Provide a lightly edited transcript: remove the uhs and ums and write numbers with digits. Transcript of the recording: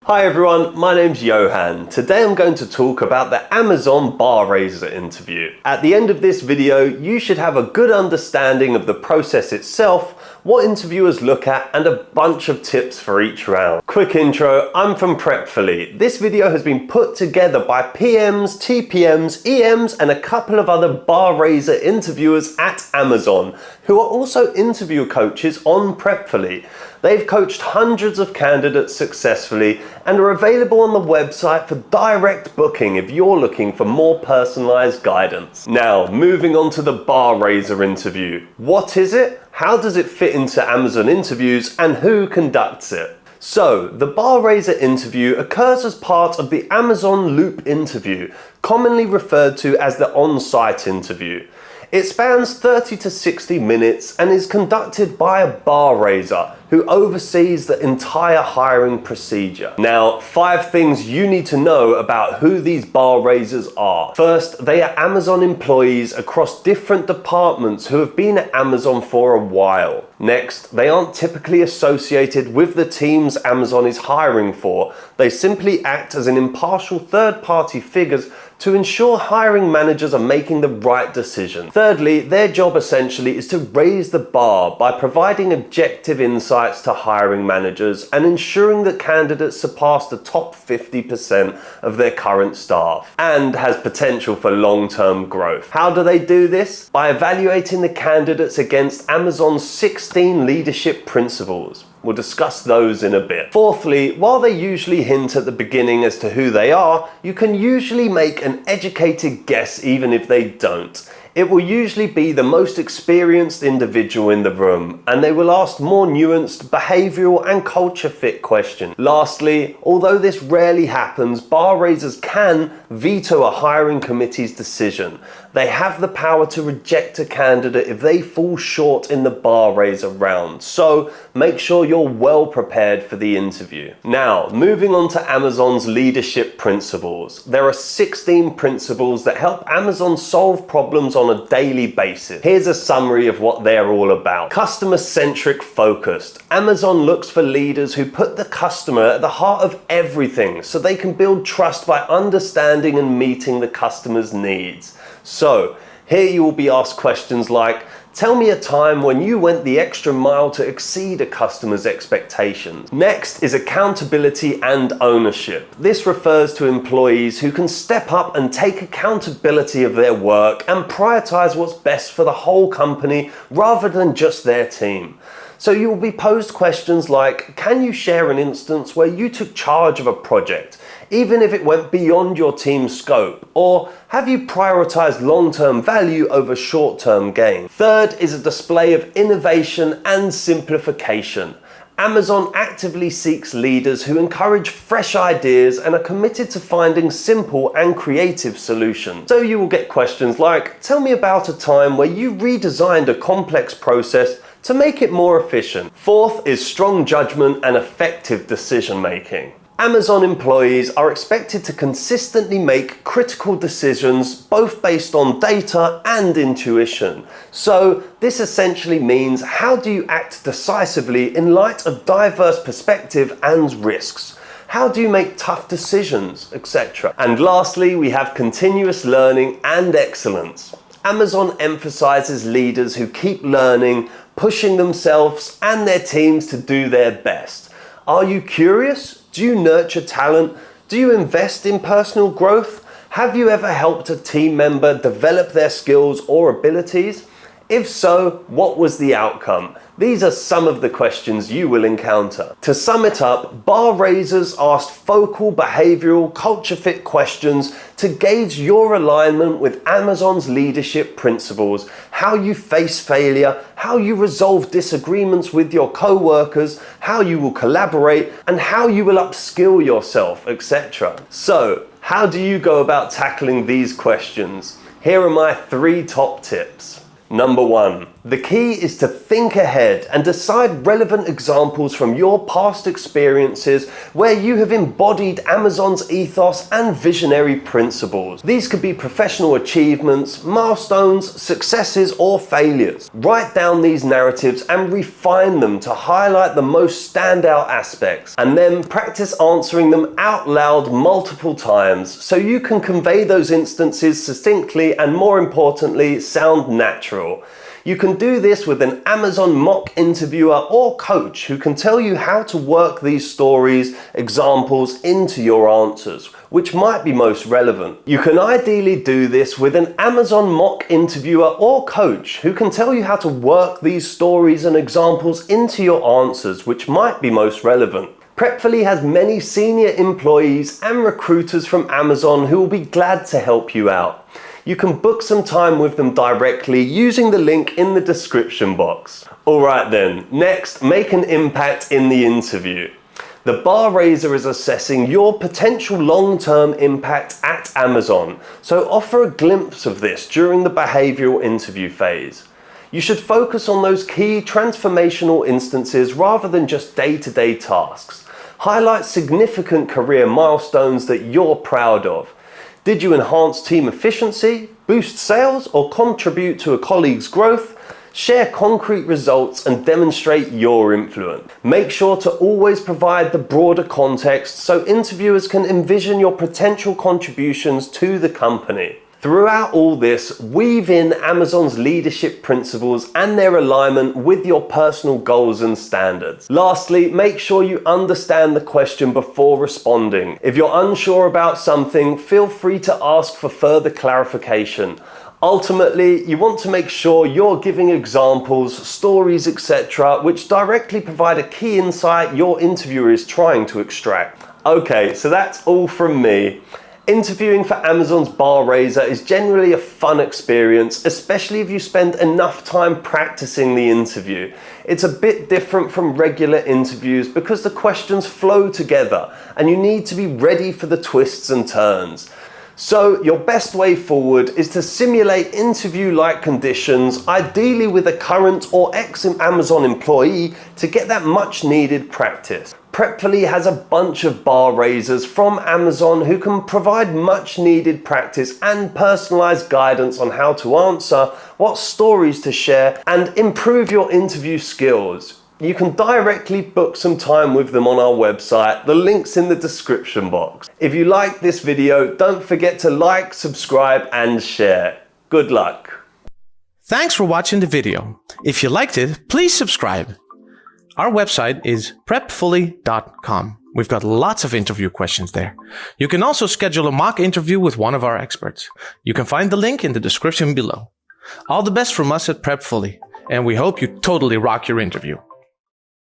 Hi everyone, my name's Johan. Today I'm going to talk about the Amazon bar raiser interview. At the end of this video, you should have a good understanding of the process itself, what interviewers look at, and a bunch of tips for each round. Quick intro, I'm from Prepfully. This video has been put together by PMs, TPMs, EMs, and a couple of other bar raiser interviewers at Amazon, who are also interview coaches on Prepfully. They've coached hundreds of candidates successfully and are available on the website for direct booking if you're looking for more personalized guidance. Now, moving on to the bar raiser interview. What is it? How does it fit into Amazon interviews, and who conducts it? So, the bar raiser interview occurs as part of the Amazon Loop interview, commonly referred to as the on-site interview. It spans 30 to 60 minutes and is conducted by a bar raiser who oversees the entire hiring procedure. Now, 5 things you need to know about who these bar raisers are. First, they are Amazon employees across different departments who have been at Amazon for a while. Next, they aren't typically associated with the teams Amazon is hiring for. They simply act as an impartial third-party figures to ensure hiring managers are making the right decision. Thirdly, their job essentially is to raise the bar by providing objective insights to hiring managers and ensuring that candidates surpass the top 50% of their current staff and has potential for long-term growth. How do they do this? By evaluating the candidates against Amazon's 16 leadership principles. We'll discuss those in a bit. Fourthly, while they usually hint at the beginning as to who they are, you can usually make an educated guess even if they don't. It will usually be the most experienced individual in the room, and they will ask more nuanced behavioral and culture fit questions. Lastly, although this rarely happens, bar raisers can veto a hiring committee's decision. They have the power to reject a candidate if they fall short in the bar raiser round, so make sure you're well prepared for the interview. Now, moving on to Amazon's leadership principles. There are 16 principles that help Amazon solve problems on a daily basis. Here's a summary of what they're all about. Customer-centric focused. Amazon looks for leaders who put the customer at the heart of everything so they can build trust by understanding and meeting the customer's needs. So, here you will be asked questions like, tell me a time when you went the extra mile to exceed a customer's expectations. Next is accountability and ownership. This refers to employees who can step up and take accountability of their work and prioritize what's best for the whole company rather than just their team. So you will be posed questions like, can you share an instance where you took charge of a project, even if it went beyond your team's scope? Or have you prioritized long-term value over short-term gain? Third is a display of innovation and simplification. Amazon actively seeks leaders who encourage fresh ideas and are committed to finding simple and creative solutions. So you will get questions like, tell me about a time where you redesigned a complex process to make it more efficient. Fourth is strong judgment and effective decision making. Amazon employees are expected to consistently make critical decisions both based on data and intuition. So this essentially means, how do you act decisively in light of diverse perspective and risks? How do you make tough decisions, etc.? And lastly, we have continuous learning and excellence. Amazon emphasizes leaders who keep learning, pushing themselves and their teams to do their best. Are you curious? Do you nurture talent? Do you invest in personal growth? Have you ever helped a team member develop their skills or abilities? If so, what was the outcome? These are some of the questions you will encounter. To sum it up, bar raisers asked focal, behavioral, culture fit questions to gauge your alignment with Amazon's leadership principles, how you face failure, how you resolve disagreements with your co-workers, how you will collaborate, and how you will upskill yourself, etc. So, how do you go about tackling these questions? Here are my 3 top tips. Number 1, The key is to think ahead and decide relevant examples from your past experiences where you have embodied Amazon's ethos and visionary principles. These could be professional achievements, milestones, successes, or failures. Write down these narratives and refine them to highlight the most standout aspects, and then practice answering them out loud multiple times so you can convey those instances succinctly and, more importantly, sound natural. You can do this with an Amazon mock interviewer or coach who can tell you how to work these stories, examples into your answers, which might be most relevant. You can ideally do this with an Amazon mock interviewer or coach who can tell you how to work these stories and examples into your answers, which might be most relevant. Prepfully has many senior employees and recruiters from Amazon who will be glad to help you out. You can book some time with them directly using the link in the description box. Alright then, next, make an impact in the interview. The bar raiser is assessing your potential long-term impact at Amazon, so offer a glimpse of this during the behavioral interview phase. You should focus on those key transformational instances rather than just day-to-day tasks. Highlight significant career milestones that you're proud of. Did you enhance team efficiency, boost sales, or contribute to a colleague's growth? Share concrete results and demonstrate your influence. Make sure to always provide the broader context so interviewers can envision your potential contributions to the company. Throughout all this, weave in Amazon's leadership principles and their alignment with your personal goals and standards. Lastly, make sure you understand the question before responding. If you're unsure about something, feel free to ask for further clarification. Ultimately, you want to make sure you're giving examples, stories, etc., which directly provide a key insight your interviewer is trying to extract. Okay, so that's all from me. Interviewing for Amazon's bar raiser is generally a fun experience, especially if you spend enough time practicing the interview. It's a bit different from regular interviews because the questions flow together and you need to be ready for the twists and turns. So your best way forward is to simulate interview-like conditions, ideally with a current or ex-Amazon employee, to get that much-needed practice. Prepfully has a bunch of bar raisers from Amazon who can provide much-needed practice and personalized guidance on how to answer, what stories to share, and improve your interview skills. You can directly book some time with them on our website. The link's in the description box. If you like this video, don't forget to like, subscribe, and share. Good luck. Thanks for watching the video. If you liked it, please subscribe. Our website is prepfully.com. We've got lots of interview questions there. You can also schedule a mock interview with one of our experts. You can find the link in the description below. All the best from us at Prepfully, and we hope you totally rock your interview.